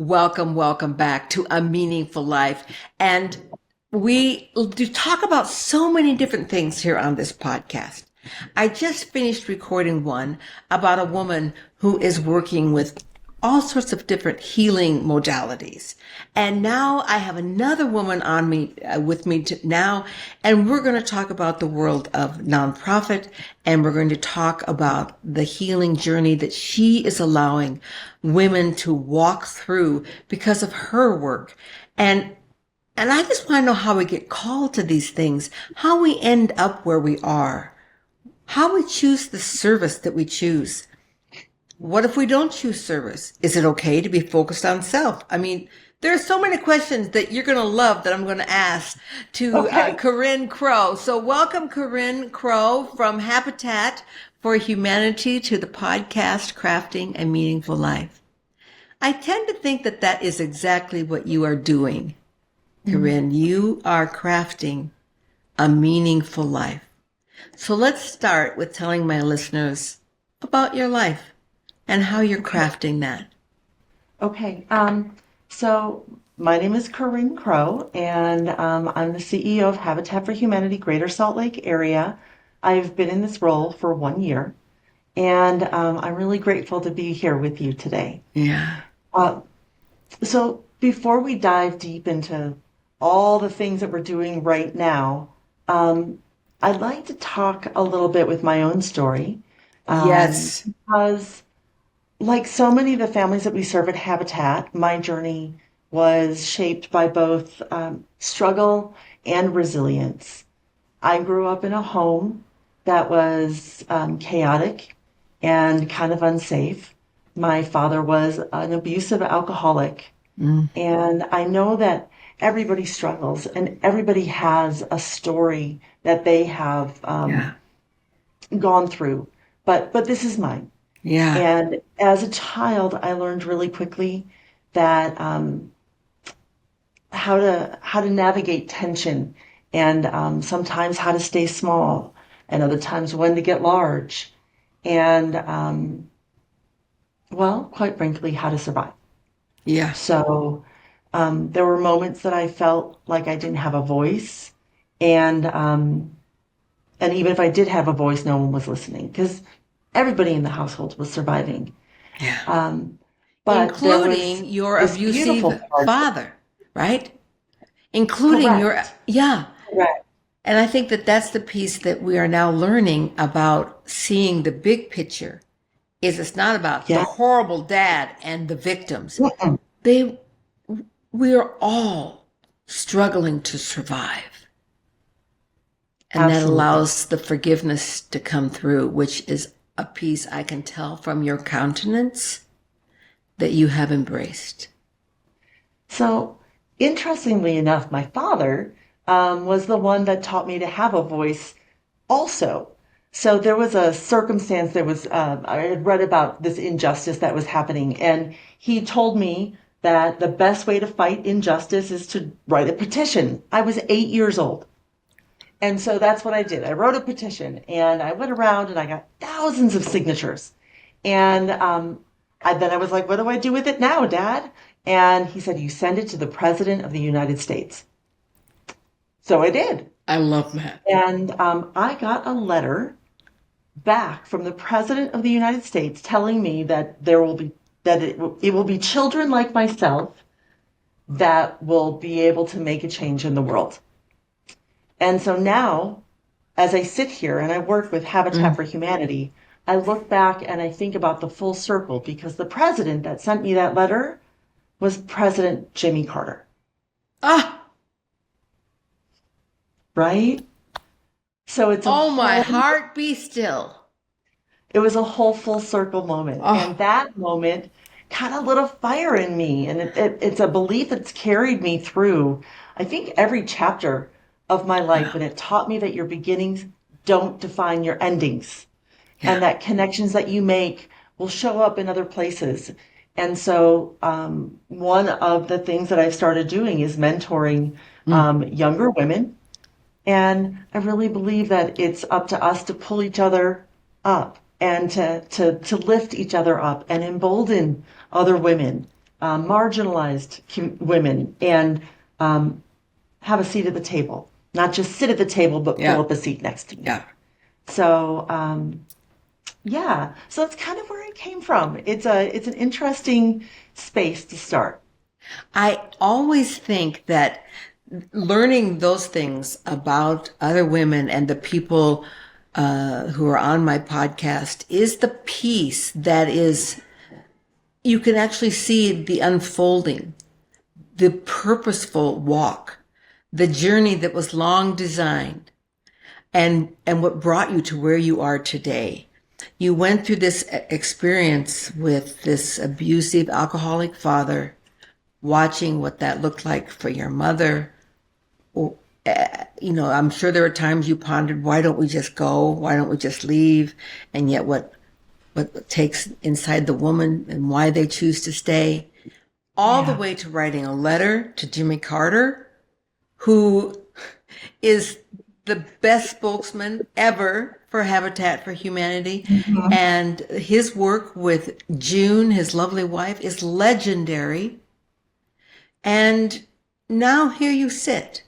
Welcome, welcome back to A Meaningful Life. And we do talk about so many different things here on this podcast. I just finished recording one about a woman who is working with all sorts of different healing modalities. And now I have another woman with me now, and we're going to talk about the world of nonprofit, and we're going to talk about the healing journey that she is allowing women to walk through because of her work. And I just want to know how we get called to these things, how we end up where we are, how we choose the service that we choose. What if we don't choose service? Is it okay to be focused on self? I mean, there are so many questions that you're going to love that I'm going to ask to Carin Crowe. So welcome, Carin Crowe from Habitat for Humanity to the podcast, Crafting a Meaningful Life. I tend to think that that is exactly what you are doing, Carin. You are crafting a meaningful life. So let's start with telling my listeners about your life and how you're crafting that. Okay. So my name is Carin Crowe, and I'm the CEO of Habitat for Humanity Greater Salt Lake area. I've been in this role for 1 year, and I'm really grateful to be here with you today. Yeah. So before we dive deep into all the things that we're doing right now, I'd like to talk a little bit with my own story. Yes. Because like so many of the families that we serve at Habitat, my journey was shaped by both struggle and resilience. I grew up in a home that was chaotic and kind of unsafe. My father was an abusive alcoholic. And I know that everybody struggles and everybody has a story that they have gone through. But this is mine. Yeah. And as a child, I learned really quickly that how to navigate tension, and sometimes how to stay small, and other times when to get large, and well, quite frankly, how to survive. Yeah. So there were moments that I felt like I didn't have a voice, and even if I did have a voice, no one was listening because everybody in the household was surviving. Yeah. But there was Including your this beautiful abusive part. father, right? Including your, Correct. yeah. Correct. And I think that that's the piece that we are now learning about seeing the big picture is it's not about the Yeah. horrible dad and the victims. Mm-mm. They, we are all struggling to survive. And that Absolutely. allows the forgiveness to come through, which is a piece I can tell from your countenance that you have embraced. So, interestingly enough, my father was the one that taught me to have a voice also. So there was a circumstance, I had read about this injustice that was happening, and he told me that the best way to fight injustice is to write a petition. I was 8 years old. And so that's what I did. I wrote a petition and I went around and I got thousands of signatures. And then I was like, what do I do with it now, Dad? And he said, you send it to the President of the United States. So I did. I love that. And I got a letter back from the President of the United States telling me that it will be children like myself that will be able to make a change in the world. And so now, as I sit here and I work with Habitat for Humanity, I look back and I think about the full circle because the president that sent me that letter was President Jimmy Carter. Ah, Right? So oh, my heart be still. it was a whole full circle moment. Oh, And that moment kind of lit a fire in me. And it's a belief that's carried me through, I think, every chapter of my life. yeah, And it taught me that your beginnings don't define your endings, and yeah. that connections that you make will show up in other places. And so, one of the things that I've started doing is mentoring younger women. And I really believe that it's up to us to pull each other up and to lift each other up and embolden other women marginalized women, and have a seat at the table. Not just sit at the table, but pull Yeah. up a seat next to me. Yeah. So, yeah, so it's kind of where it came from. It's an interesting space to start. I always think that learning those things about other women and the people who are on my podcast is the piece that is, you can actually see the unfolding, the purposeful walk, the journey that was long designed, and what brought you to where you are today. You went through this experience with this abusive alcoholic father, watching what that looked like for your mother. I'm sure there were times you pondered, why don't we just go? Why don't we just leave? And yet what takes inside the woman and why they choose to stay, all the Yeah. way to writing a letter to Jimmy Carter, who is the best spokesman ever for Habitat for Humanity. Mhm. And his work with June, his lovely wife, is legendary. And now here you sit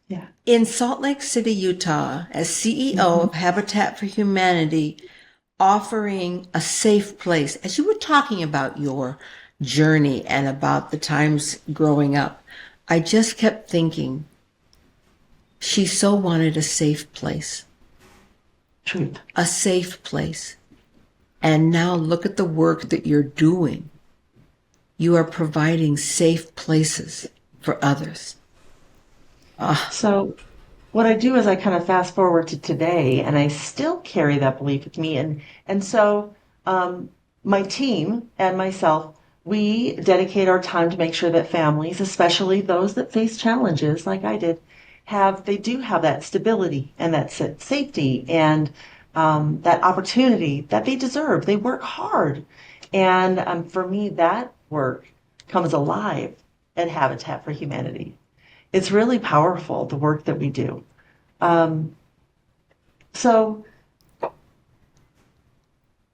Yeah. in Salt Lake City, Utah, as CEO Mhm. of Habitat for Humanity, offering a safe place. As you were talking about your journey and about the times growing up, I just kept thinking, she so wanted a safe place, Truth. a safe place. And now look at the work that you're doing. You are providing safe places for others. Ah, So what I do is I kind of fast forward to today, and I still carry that belief with me. And so um, my team and myself, we dedicate our time to make sure that families, especially those that face challenges like I did, they do have that stability and that safety and that opportunity that they deserve. They work hard. And for me, that work comes alive at Habitat for Humanity. It's really powerful, the work that we do. Um, so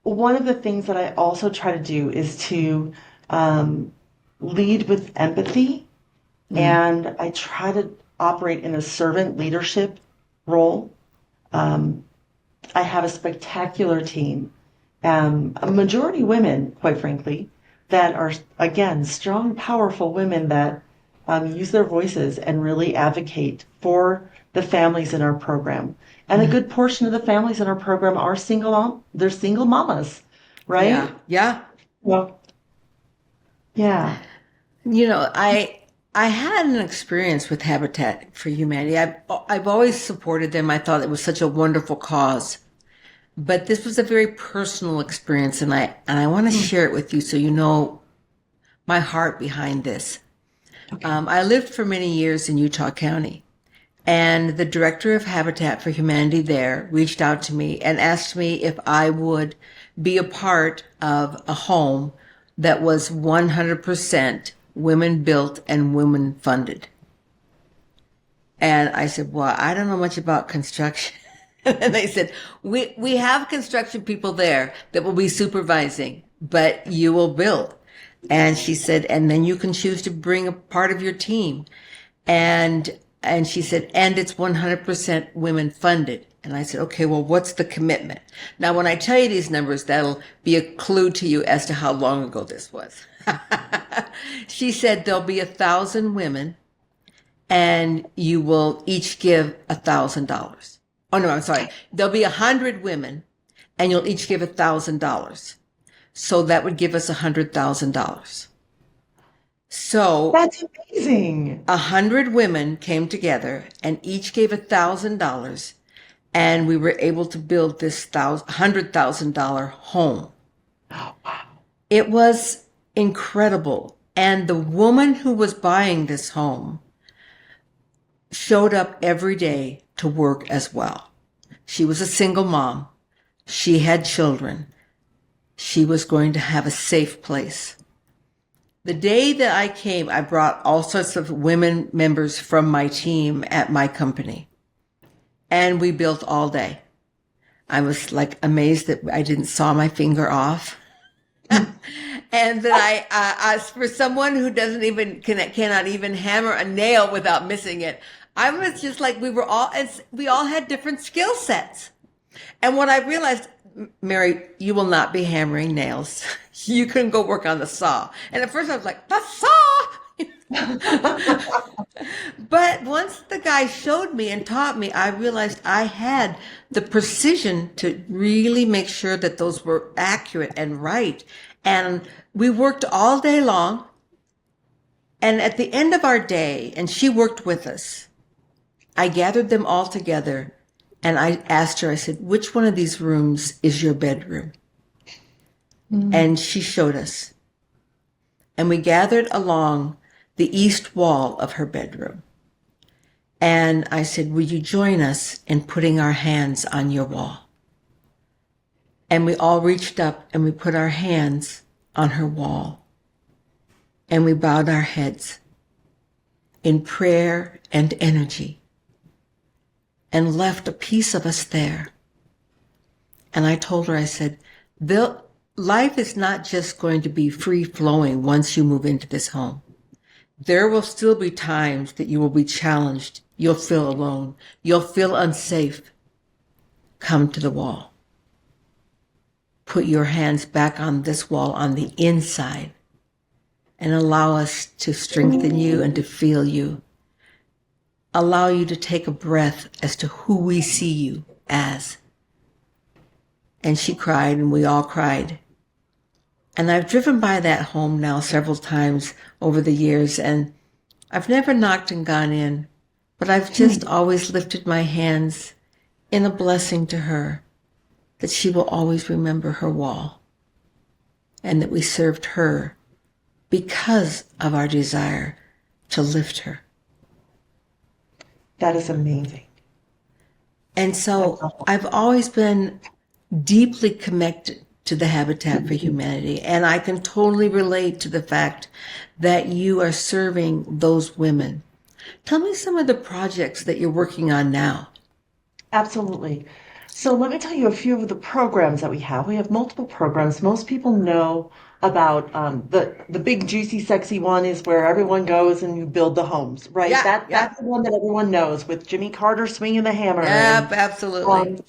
one of the things that I also try to do is to um, lead with empathy, mm, and I try to operate in a servant leadership role. Um, I have a spectacular team, a majority women, quite frankly, that are, again, strong, powerful women that use their voices and really advocate for the families in our program. And a mm. good portion of the families in our program are they're single mamas, Yeah, right? yeah. Well, yeah. You know, I had an experience with Habitat for Humanity. I've always supported them. I thought it was such a wonderful cause. But this was a very personal experience, and I want to Mm, share it with you so you know my heart behind this. okay. I lived for many years in Utah County, and the director of Habitat for Humanity there reached out to me and asked me if I would be a part of a home that was 100% women built and women funded. And I said, well, I don't know much about construction. And they said, we have construction people there that will be supervising, but you will build. And she said, and then you can choose to bring a part of your team. And she said, and it's 100% women funded. And I said, okay, well, what's the commitment? Now, when I tell you these numbers, that'll be a clue to you as to how long ago this was. She said, there'll be 1,000 women and you will each give $1,000. Oh no, I'm sorry. There'll be 100 women and you'll each give $1,000. So that would give us $100,000. So That's amazing. 100 women came together and each gave $1,000, and we were able to build this $100,000 home. Oh, wow. It was incredible. And the woman who was buying this home showed up every day to work as well. She was a single mom. She had children. She was going to have a safe place. The day that I came, I brought all sorts of women members from my team at my company, and we built all day. I was like amazed that I didn't saw my finger off. and that for someone who doesn't even cannot even hammer a nail without missing it, I was just like we all had different skill sets. And what I realized, Mary, you will not be hammering nails. You can go work on the saw. And at first I was like, the saw. But once the guy showed me and taught me, I realized I had the precision to really make sure that those were accurate and right. And we worked all day long. And at the end of our day, and she worked with us, I gathered them all together and I asked her, I said, which one of these rooms is your bedroom? And she showed us. And we gathered along the east wall of her bedroom. And I said, will you join us in putting our hands on your wall? And we all reached up and we put our hands on her wall. And we bowed our heads in prayer and energy and left a piece of us there. And I told her, I said, life is not just going to be free flowing once you move into this home. There will still be times that you will be challenged. You'll feel alone. You'll feel unsafe. Come to the wall. Put your hands back on this wall on the inside and allow us to strengthen you and to feel you. Allow you to take a breath as to who we see you as. And she cried and we all cried. And I've driven by that home now several times over the years, and I've never knocked and gone in, but I've just always lifted my hands in a blessing to her that she will always remember her wall and that we served her because of our desire to lift her. That is amazing. And so I've always been deeply connected to the Habitat for Humanity. And I can totally relate to the fact that you are serving those women. Tell me some of the projects that you're working on now. Absolutely. So let me tell you a few of the programs that we have. We have multiple programs. Most people know about the big, juicy, sexy one is where everyone goes and you build the homes, right? That's the one that everyone knows with Jimmy Carter swinging the hammer. Yep, absolutely.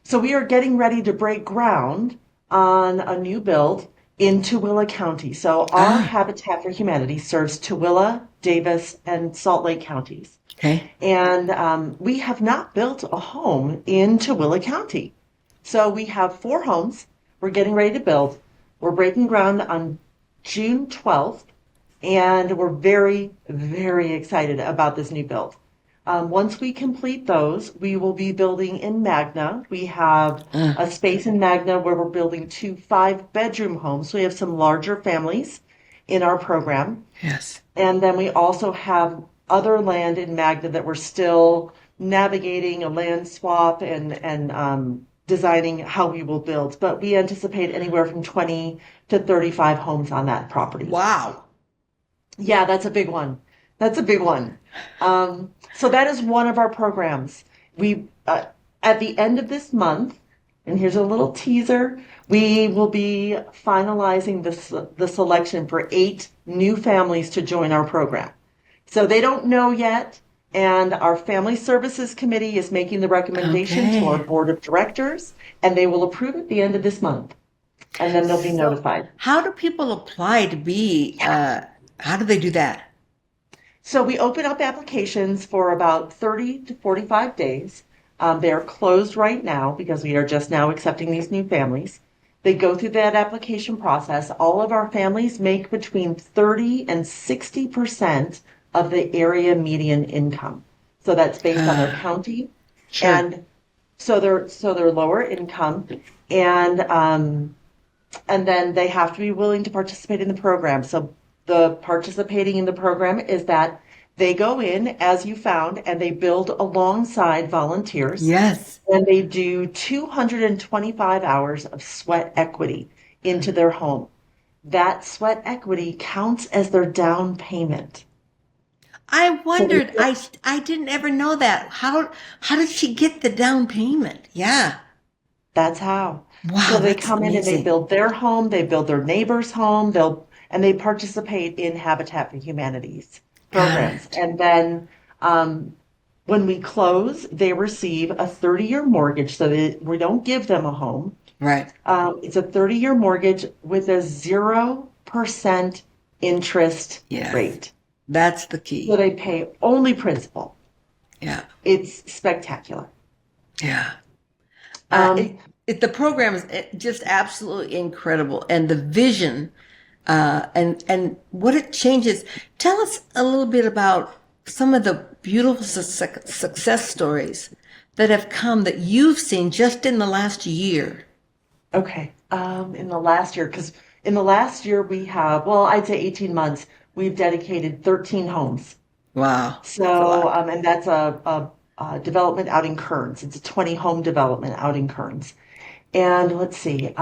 So we are getting ready to break ground on a new build in Tooele County. So our Habitat for Humanity serves Tooele, Davis, and Salt Lake counties. Okay. And we have not built a home in Tooele County. So we have 4 homes we're getting ready to build. We're breaking ground on June 12th, and we're very, very excited about this new build. Once we complete those, we will be building in Magna. We have a space in Magna where we're building 2 5-bedroom homes. So we have some larger families in our program. Yes. And then we also have other land in Magna that we're still navigating a land swap and designing how we will build. But we anticipate anywhere from 20 to 35 homes on that property. Wow. Yeah, that's a big one. That's a big one. So that is one of our programs. We, at the end of this month, and here's a little teaser, we will be finalizing the selection for 8 new families to join our program. So they don't know yet, and our Family Services Committee is making the recommendation to our Board of Directors, and they will approve at the end of this month, and then they'll be notified. How do people apply to be, how do they do that? So we open up applications for about 30 to 45 days. They are closed right now because we are just now accepting these new families. They go through that application process. All of our families make between 30 and 60% of the area median income. So that's based on their county. Sure. And so they're lower income, and then they have to be willing to participate in the program. So the participating in the program is that they go in, as you found, and they build alongside volunteers. Yes. And they do 225 hours of sweat equity into their home. That sweat equity counts as their down payment. I wondered, I didn't ever know that. How did she get the down payment? Yeah. That's how. So Wow, they that's come in and they amazing. build their home, they build their neighbor's home, and they participate in Habitat for Humanity's Got programs. it. And then when we close, they receive a 30-year mortgage so that we don't give them a home. Right. It's a 30-year mortgage with a 0% interest Yes. rate. That's the So key. they pay only principal. Yeah. It's spectacular. Yeah. Uh, Um, it, the program is just absolutely incredible, and the vision, and what it changes. Tell us a little bit about some of the beautiful success stories that have come that you've seen just in the last year. Okay. In the last year, because in the last year we have, well, I'd say 18 months, we've dedicated 13 homes. Wow, that's a So, lot. and that's a development out in Kearns. It's a 20 home development out in Kearns. And let's see,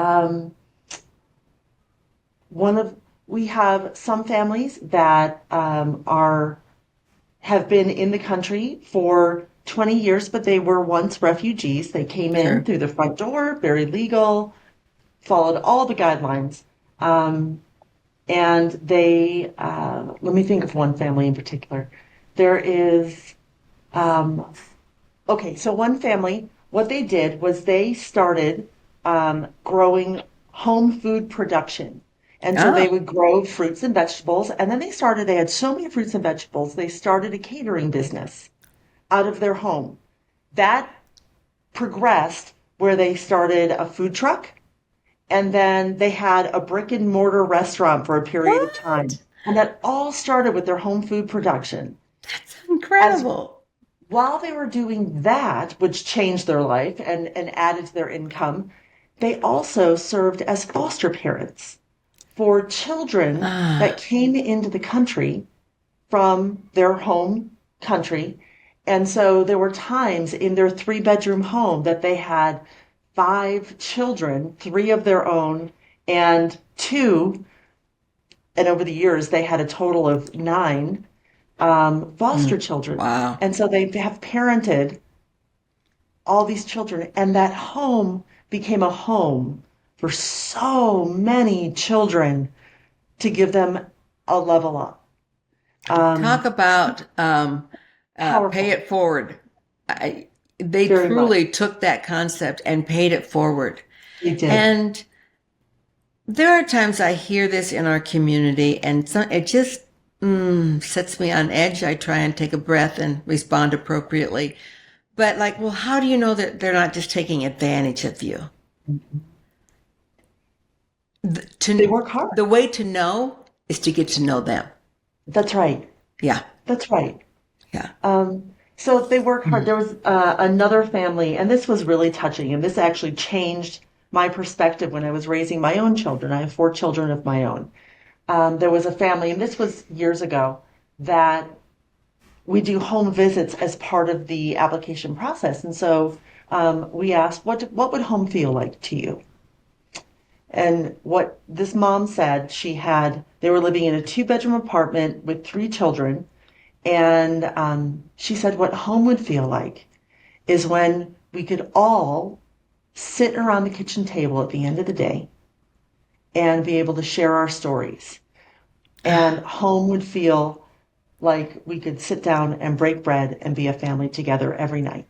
one of, we have some families that have been in the country for 20 years, but they were once refugees. They came in Sure. through the front door, very legal, followed all the guidelines. Um, and let me think of one family in particular. There is, um, okay, so one family, what they did was they started growing home food production. And so they Oh, would grow fruits and vegetables. And then they had so many fruits and vegetables, they started a catering business out of their home. That progressed where they started a food truck and then they had a brick and mortar restaurant for a period of time. what? And that all started with their home food production. That's As incredible. while they were doing that, which changed their life and added to their income, they also served as foster parents for children that Ah, came into the country from their home country. And so there were times in their three-bedroom home that they had five children, three of their own, and two, and over the years they had a total of nine foster mm, children. wow. And so they have parented all these children, and that home became a home for so many children to give them a level up. Talk about pay Powerful, it forward. I, they very much. truly took that concept and paid it forward. They did. And there are times I hear this in our community, and it just sets me on edge. I try and take a breath and respond appropriately. But like, well, how do you know that they're not just taking advantage of you? They work hard. The way to know is to get to know them. That's right. Yeah, That's right. yeah. So if they work hard, Mm. there was another family, and this was really touching, and this actually changed my perspective when I was raising my own children. I have four children of my own. There was a family, and this was years ago, that we do home visits as part of the application process. And so we asked, what would home feel like to you? And what this mom said, they were living in a two-bedroom apartment with three children. And she said, what home would feel like is when we could all sit around the kitchen table at the end of the day and be able to share our stories. And home would feel like we could sit down and break bread and be a family together every night.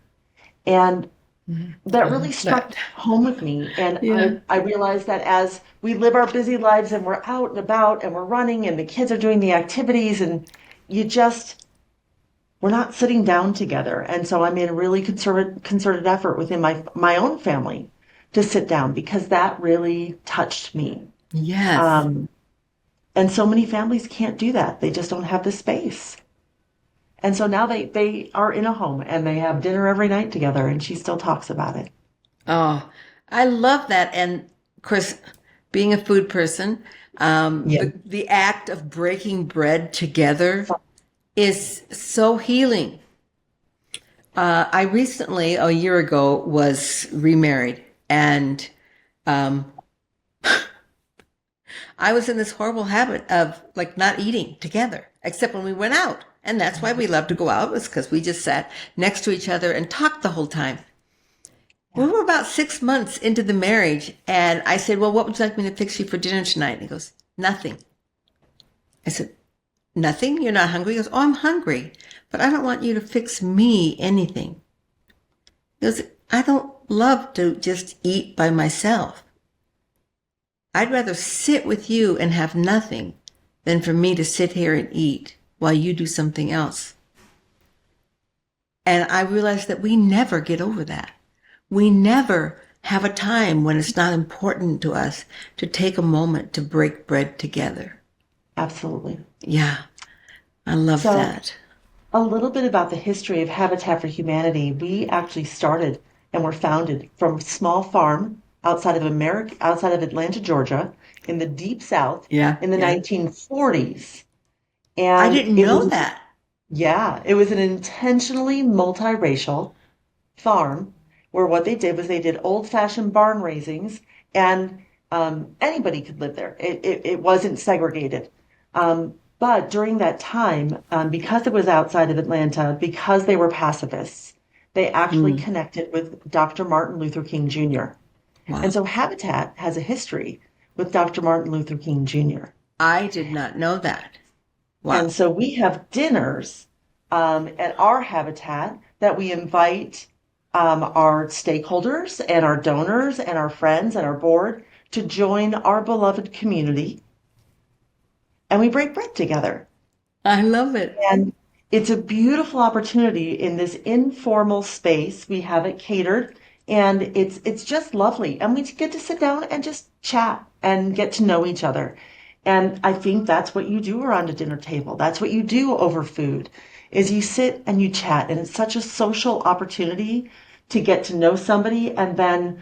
And I that really love struck that. home with me. And Yeah. I realized that as we live our busy lives and we're out and about and we're running and the kids are doing the activities and you just, we're not sitting down together. And so I made a really concerted effort within my own family to sit down because that really touched me. Yes. Um, and so many families can't do that. They just don't have the space. And so now they are in a home and they have dinner every night together and she still talks about it. Oh, I love that. And of course, being a food person, Yeah. the act of breaking bread together is so healing. I recently, a year ago, was remarried, and um, I was in this horrible habit of like not eating together, except when we went out. And that's why we love to go out, was because we just sat next to each other and talked the whole time. We Yeah. were about 6 months into the marriage, and I said, "Well, what would you like me to fix you for dinner tonight?" And he goes, "Nothing." I said, "Nothing? You're not hungry?" He goes, "Oh, I'm hungry, but I don't want you to fix me anything." He goes, "I don't love to just eat by myself. I'd rather sit with you and have nothing than for me to sit here and eat while you do something else." And I realized that we never get over that. We never have a time when it's not important to us to take a moment to break bread together. Absolutely. Yeah, I love So, that. a little bit about the history of Habitat for Humanity. We actually started and were founded from a small farm outside of Atlanta, Georgia, in the deep South Yeah, in the yeah. 1940s. I And didn't know that. it was an intentionally multiracial farm where what they did was they did old-fashioned barn raisings, and anybody could live there. It wasn't segregated. But during that time, because it was outside of Atlanta, because they were pacifists, they actually Mm, connected with Dr. Martin Luther King Jr. And wow. so Habitat has a history with Dr. Martin Luther King Jr. I did not know that. And Wow. so we have dinners at our habitat that we invite our stakeholders and our donors and our friends and our board to join our beloved community, and we break bread together. I love it. And it's a beautiful opportunity in this informal space. We have it catered, and it's just lovely. And we get to sit down and just chat and get to know each other. And I think that's what you do around a dinner table. That's what you do over food, is you sit and you chat. And it's such a social opportunity to get to know somebody, and then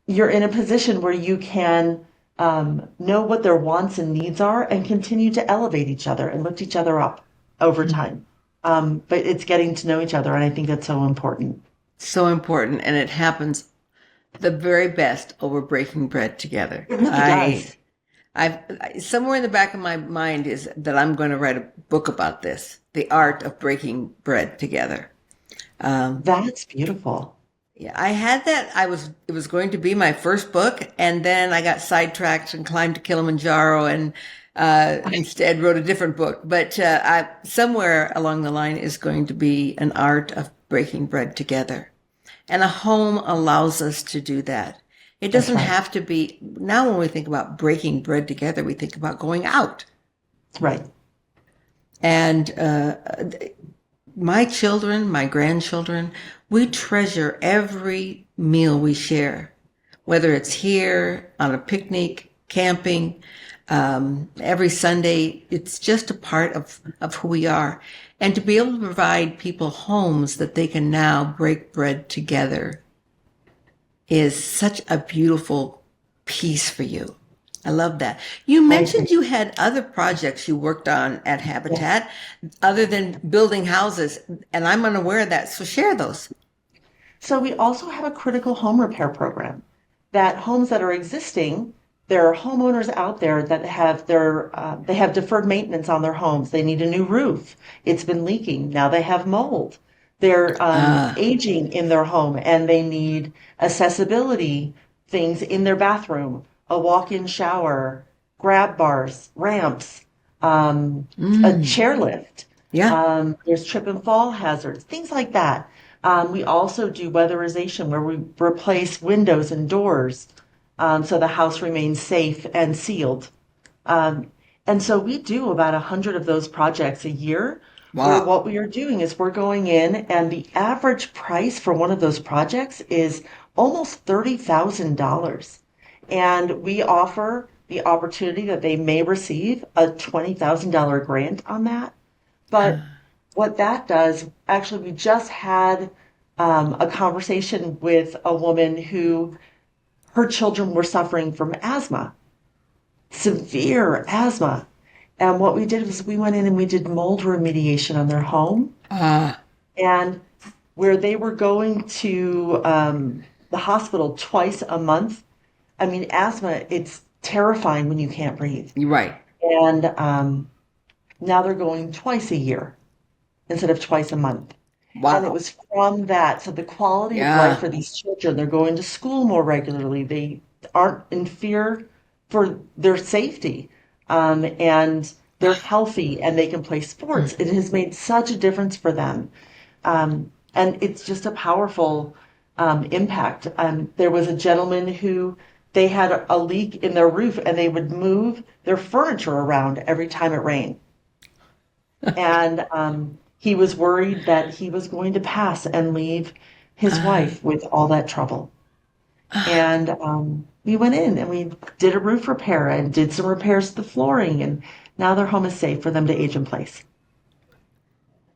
you're in a position where you can know what their wants and needs are and continue to elevate each other and lift each other up over time. But it's getting to know each other, and I think that's so important. So important. And it happens the very best over breaking bread together. It really does. Somewhere in the back of my mind is that I'm going to write a book about this, the art of breaking bread together. Um, That's beautiful. yeah, I had that. It was going to be my first book, and then I got sidetracked and climbed to Kilimanjaro and instead wrote a different book. But somewhere along the line is going to be an art of breaking bread together. And a home allows us to do that. It That's doesn't right. have to be, now when we think about breaking bread together, we think about going out. Right. And my children, my grandchildren, we treasure every meal we share, whether it's here on a picnic, camping, every Sunday. It's just a part of who we are. And to be able to provide people homes that they can now break bread together is such a beautiful piece for you. I love that. You I agree. mentioned you had other projects you worked on at Yes. Habitat other than building houses, and I'm unaware of that. So share those. So we also have a critical home repair program that homes that are existing, there are homeowners out there that have they have deferred maintenance on their homes. They need a new roof. It's been leaking. Now they have mold. They're Ah, aging in their home and they need accessibility things in their bathroom, a walk-in shower, grab bars, ramps, a mm, chairlift. yeah. There's trip and fall hazards, things like that. We also do weatherization where we replace windows and doors so the house remains safe and sealed. Um, and so we do about 100 of those projects a year where Wow. what we are doing is we're going in and the average price for one of those projects is almost $30,000. And we offer the opportunity that they may receive a $20,000 grant on that. But what that does, actually, we just had a conversation with a woman who her children were suffering from asthma, severe asthma. And what we did was we went in and we did mold remediation on their home. Ah, And where they were going to the hospital twice a month, I mean, asthma, it's terrifying when you can't breathe. you're right. And now they're going twice a year instead of twice a month. And it Wow. was from that. So the quality of life Yeah. for these children, they're going to school more regularly. They aren't in fear for their safety. And they're healthy and they can play sports. It has made such a difference for them. And it's just a powerful impact. There was a gentleman who they had a leak in their roof and they would move their furniture around every time it rained. And he was worried that he was going to pass and leave his Uh, wife with all that trouble. And we went in and we did a roof repair and did some repairs to the flooring. And now their home is safe for them to age in place.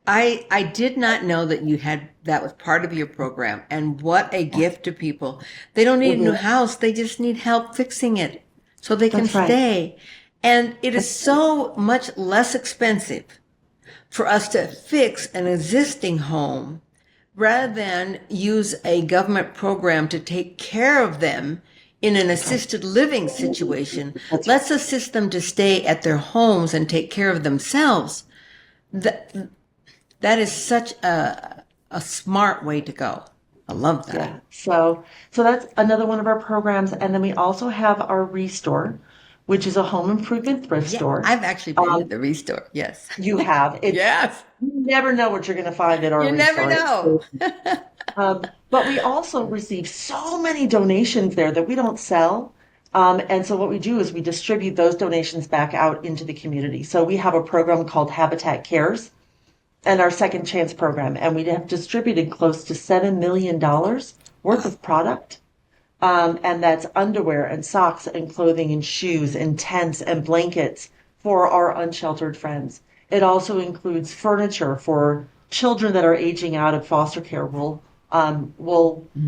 I did not know that you had that was part of your program, and what a gift to people. They don't need a new Mhm. house, they just need help fixing it so they can That's right. stay. And it is That's right. so much less expensive for us to fix an existing home rather than use a government program to take care of them in an That's right. assisted living situation. That's right. Let's assist them to stay at their homes and take care of themselves. That, that is such a smart way to go. I love that. Yeah. So that's another one of our programs. And then we also have our Restore, which is a home improvement thrift Yeah, store. I've actually been to Um, the Restore. Yes. you have. It's Yes. you never know what you're going to find at our You never Restore. know. But we also receive so many donations there that we don't sell. And so what we do is we distribute those donations back out into the community. So we have a program called Habitat Cares and our Second Chance program, and we have distributed close to $7 million worth of product. And that's underwear and socks and clothing and shoes and tents and blankets for our unsheltered friends. It also includes furniture for children that are aging out of foster care. Will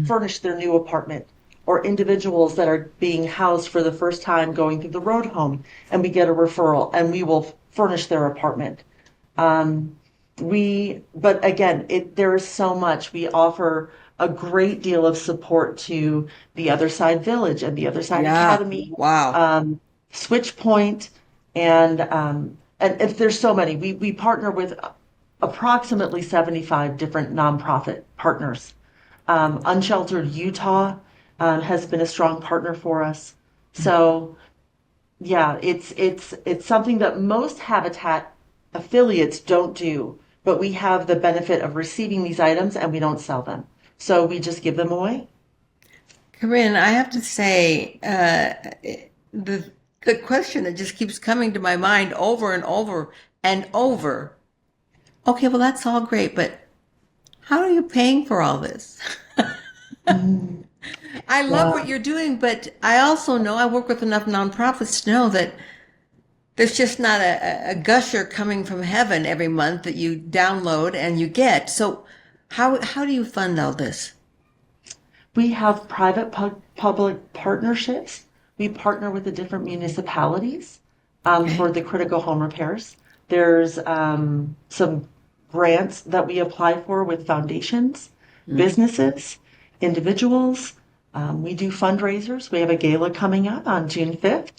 furnish their new apartment, or individuals that are being housed for the first time going through the road home, and we get a referral and we will furnish their apartment. Um, but again, there is so much. We offer a great deal of support to the Other Side Village and the Other Side Yeah. Academy, Wow. Switch Point, and if there's so many, we partner with approximately 75 different nonprofit partners. Unsheltered Utah has been a strong partner for us. So yeah, it's something that most Habitat affiliates don't do, but we have the benefit of receiving these items and we don't sell them. So we just give them away. Corinne, I have to say, the the question that just keeps coming to my mind over and over and over. Okay, well that's all great, but how are you paying for all this? Mm, I love yeah, what you're doing, but I also know I work with enough nonprofits to know that there's just not a gusher coming from heaven every month that you download and you get. So how do you fund all this? we have public partnerships. We partner with the different municipalities for Okay. the critical home repairs. There's some grants that we apply for with foundations, businesses, individuals. We do fundraisers. We have a gala coming up on June 5th,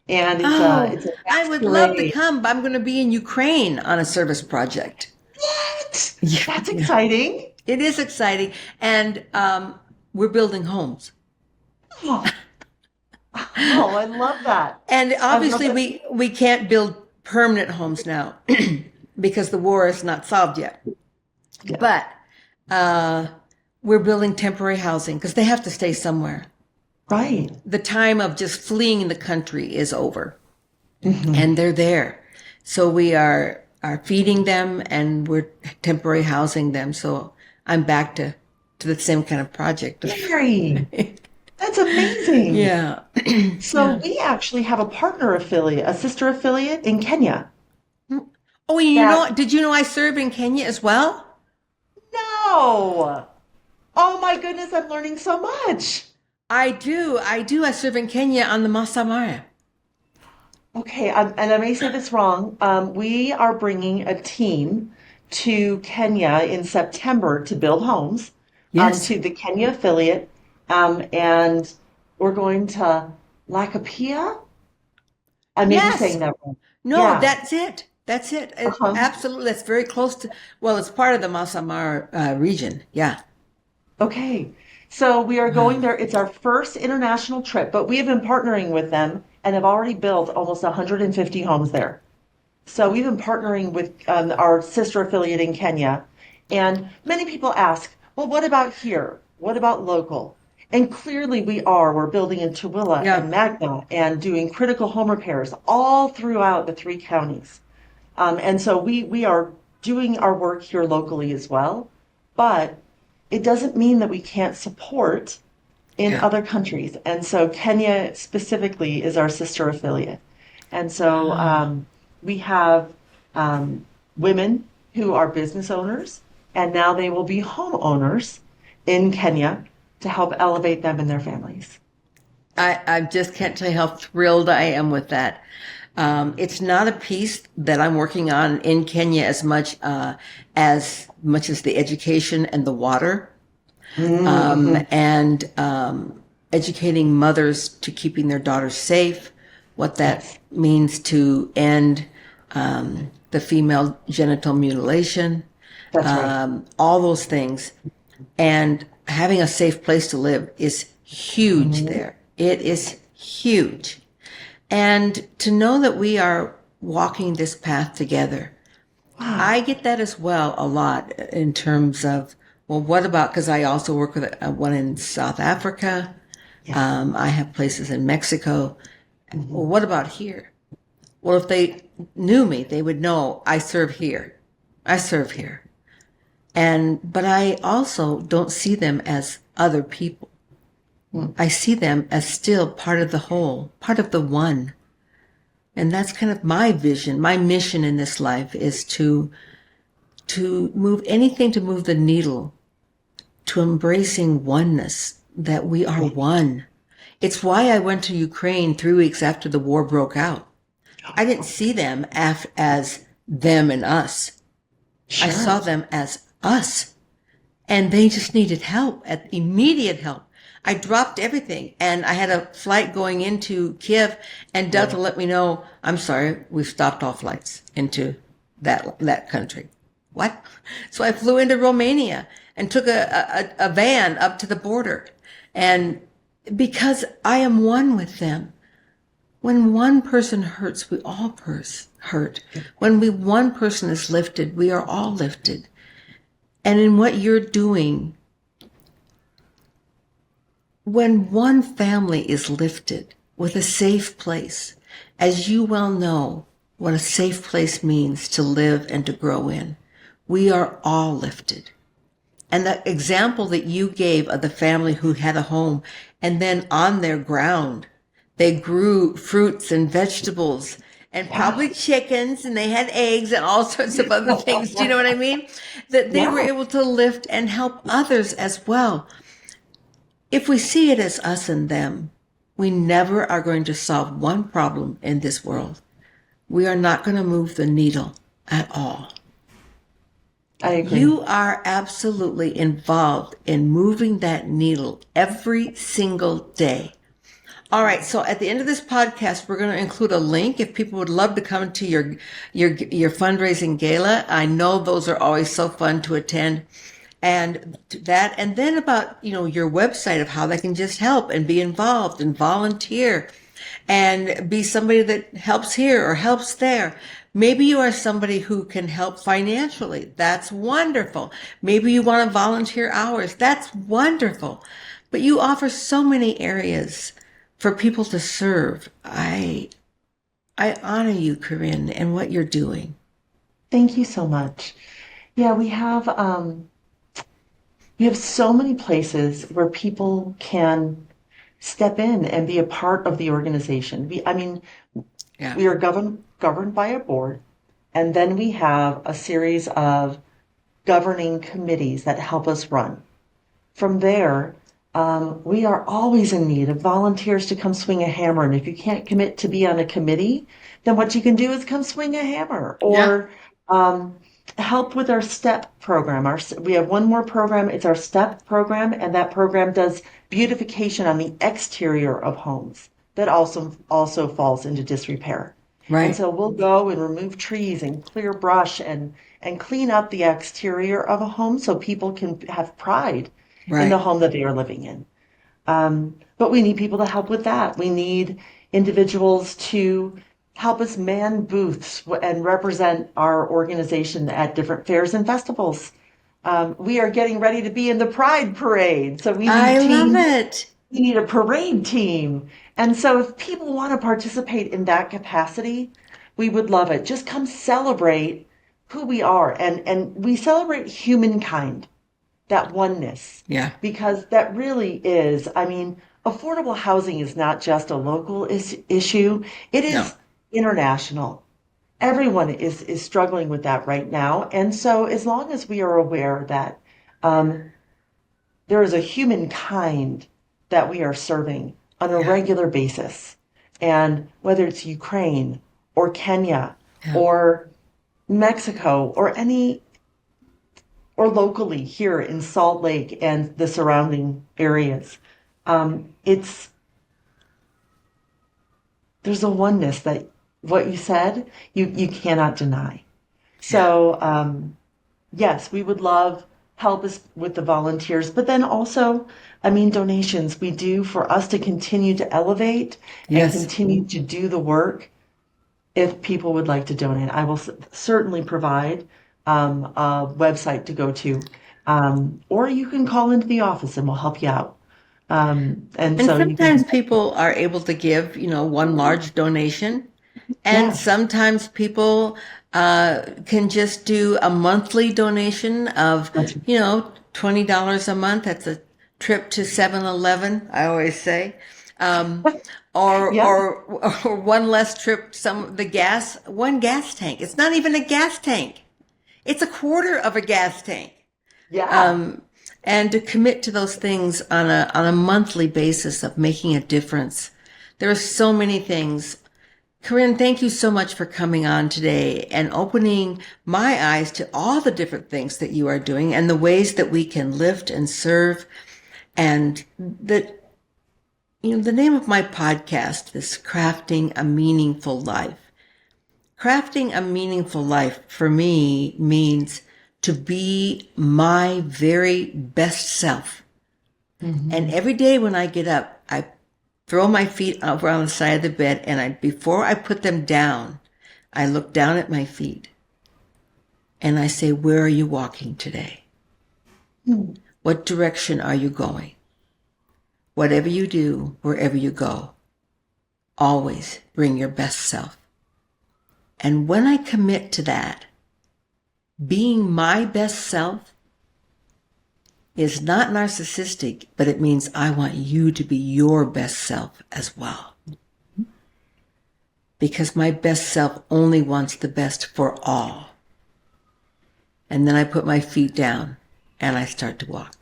and Oh, it's a I would love to masquerade. come, but I'm going to be in Ukraine on a service project. What? Yeah, That's yeah. exciting. It is exciting, and we're building homes. Oh, oh, I love that. And I love obviously, that. we can't build permanent homes now because the war is not solved yet. Yeah, But uh, we're building temporary housing because they have to stay somewhere. right. The time of just fleeing the country is over, Hmm. and they're there. So we are feeding them, and we're temporary housing them. So I'm back to the same kind of project. Mary, that's amazing. Yeah, So yeah. we actually have a partner affiliate, a sister affiliate in Kenya. Oh, and you know, That did you know I served in Kenya as well? no. Oh my goodness, I'm learning so much. I do. I do. I serve in Kenya on the Masamara. Okay, and I may say this wrong. We are bringing a team to Kenya in September to build homes, Yes. to the Kenya affiliate, and we're going to Lakapia. I may be Yes. saying that wrong. No, Yeah, that's it. That's it. Uh-huh. Absolutely. That's very close to, well, it's part of the Masamar region. Yeah. Okay. So we are Wow. going there. It's our first international trip, but we have been partnering with them and have already built almost 150 homes there. So we've been partnering with our sister affiliate in Kenya. And many people ask, well, what about here? What about local? And clearly we are. We're building in Tooele and Yeah. Magna and doing critical home repairs all throughout the three counties. And so we are doing our work here locally as well. But it doesn't mean that we can't support in Yeah. other countries. And so Kenya specifically is our sister affiliate. And so Ah. we have women who are business owners, and now they will be homeowners in Kenya to help elevate them and their families. I just can't tell you how thrilled I am with that. It's not a piece that I'm working on in Kenya as much as the education and the water, Mm-hmm. and educating mothers to keeping their daughters safe, what that Yes, means to end the female genital mutilation, that's right. all those things. And having a safe place to live is huge Mhm. there. It is huge. And to know that we are walking this path together, I Wow. get that as well a lot in terms of, well, what about, because I also work with one in South Africa. Yes. I have places in Mexico. Well, Mhm. what about here? Well, if they knew me, they would know I serve here. I serve here. But I also don't see them as other people. Mm. I see them as still part of the whole, part of the one. And that's kind of my vision. My mission in this life is to move anything to move the needle to embracing oneness, that we are Right. one. It's why I went to Ukraine 3 weeks after the war broke out. I didn't see them as them and us. I Sure. saw them as us. And they just needed help, at immediate help. I dropped everything, and I had a flight going into Kiev, and Delta Right. let me know, I'm sorry, we've stopped all flights into that country. What? So I flew into Romania and took a van up to the border. And because I am one with them, when one person hurts, we all hurt. When one person is lifted, we are all lifted. And in what you're doing, when one family is lifted with a safe place, as you well know what a safe place means to live and to grow in, we are all lifted. And the example that you gave of the family who had a home and then on their ground, they grew fruits and vegetables and Yeah. probably chickens and they had eggs and all sorts of other things. Do you know what I mean? That they were Yeah. able to lift and help others as well. If we see it as us and them, we never are going to solve one problem in this world. We are not going to move the needle at all. I agree. You are absolutely involved in moving that needle every single day. All right, so at the end of this podcast, we're going to include a link if people would love to come to your fundraising gala. I know those are always so fun to attend. And that, and then about, your website of how they can just help and be involved and volunteer and be somebody that helps here or helps there. Maybe you are somebody who can help financially. That's wonderful. Maybe you want to volunteer hours. That's wonderful. But you offer so many areas for people to serve. I honor you, Carin, and what you're doing. Thank you so much. Yeah, we have so many places where people can step in and be a part of the organization. I mean, Yeah. we are governed by a board, and then we have a series of governing committees that help us run. From there, we are always in need of volunteers to come swing a hammer. And if you can't commit to be on a committee, then what you can do is come swing a hammer Yeah. or um, help with our STEP program. We have one more program. It's our STEP program, and that program does beautification on the exterior of homes. That also falls into disrepair. And Right. so we'll go and remove trees and clear brush and clean up the exterior of a home so people can have pride in the Right. home that they are living in. But we need people to help with that. We need individuals to help us man booths and represent our organization at different fairs and festivals. We are getting ready to be in the Pride Parade, so we I need love teams. it. We need a parade team. And so if people want to participate in that capacity, we would love it. Just come celebrate who we are. And we celebrate humankind, that oneness, Yeah. because that really is, I mean, affordable housing is not just a local issue, it No. is international. Everyone is struggling with that right now. And so as long as we are aware that um, there is a humankind that we are serving on a Yeah. regular basis, and whether it's Ukraine or Kenya Yeah. or Mexico or any or locally here in Salt Lake and the surrounding areas. It's there's a oneness that what you said you cannot deny. Yeah. So yes, we would love help us with the volunteers, but then also, I mean, donations we do for us to continue to elevate and Yes. continue to do the work. If people would like to donate, I will certainly provide a website to go to, or you can call into the office and we'll help you out. And And so you sometimes can, people are able to give, one large donation. And yes, sometimes people can just do a monthly donation of, that's $20 a month. That's a trip to 7-Eleven, I always say. Um, or, yeah, or, or one less trip, one gas tank. It's not even a gas tank. It's a quarter of a gas tank. yeah. Um, and to commit to those things on a monthly basis of making a difference. There are so many things. Carin, thank you so much for coming on today and opening my eyes to all the different things that you are doing and the ways that we can lift and serve. And the name of my podcast is Crafting a Meaningful Life. Crafting a meaningful life for me means to be my very best self. And Hmm. every day when I get up, I throw my feet over on the side of the bed, and before I put them down, I look down at my feet and I say, where are you walking today? What direction are you going? Whatever you do, wherever you go, always bring your best self. And when I commit to that, being my best self is not narcissistic, but it means I want you to be your best self as well. Because my best self only wants the best for all. And then I put my feet down and I start to walk.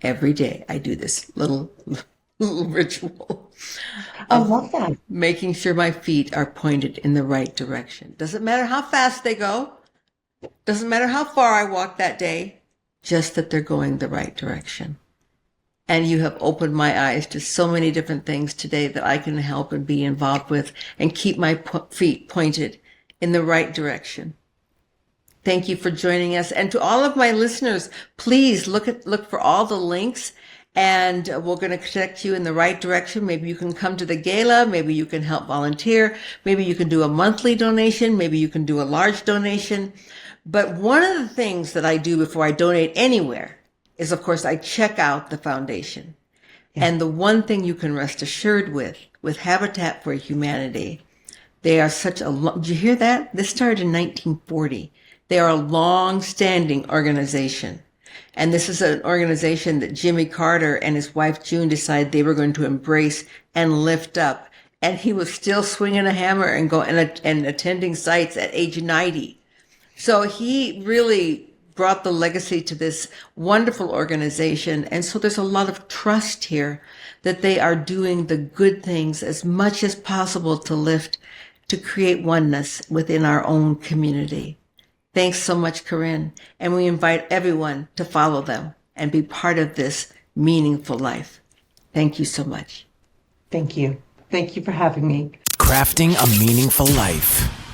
Every day I do this little ritual I of love that. making sure my feet are pointed in the right direction. Doesn't matter how fast they go. Doesn't matter how far I walk that day. Just that they're going the right direction. And you have opened my eyes to so many different things today that I can help and be involved with and keep my feet pointed in the right direction. Thank you for joining us. And to all of my listeners, please look for all the links, and we're going to connect you in the right direction. Maybe you can come to the gala. Maybe you can help volunteer. Maybe you can do a monthly donation. Maybe you can do a large donation. But one of the things that I do before I donate anywhere is, of course, I check out the foundation. Yeah. And the one thing you can rest assured with Habitat for Humanity, they are did you hear that? This started in 1940. They are a long-standing organization. And this is an organization that Jimmy Carter and his wife June decided they were going to embrace and lift up. And he was still swinging a hammer and attending sites at age 90. So he really brought the legacy to this wonderful organization. And so there's a lot of trust here that they are doing the good things as much as possible to create oneness within our own community. Thanks so much, Carin. And we invite everyone to follow them and be part of this meaningful life. Thank you so much. Thank you. Thank you for having me. crafting a meaningful life.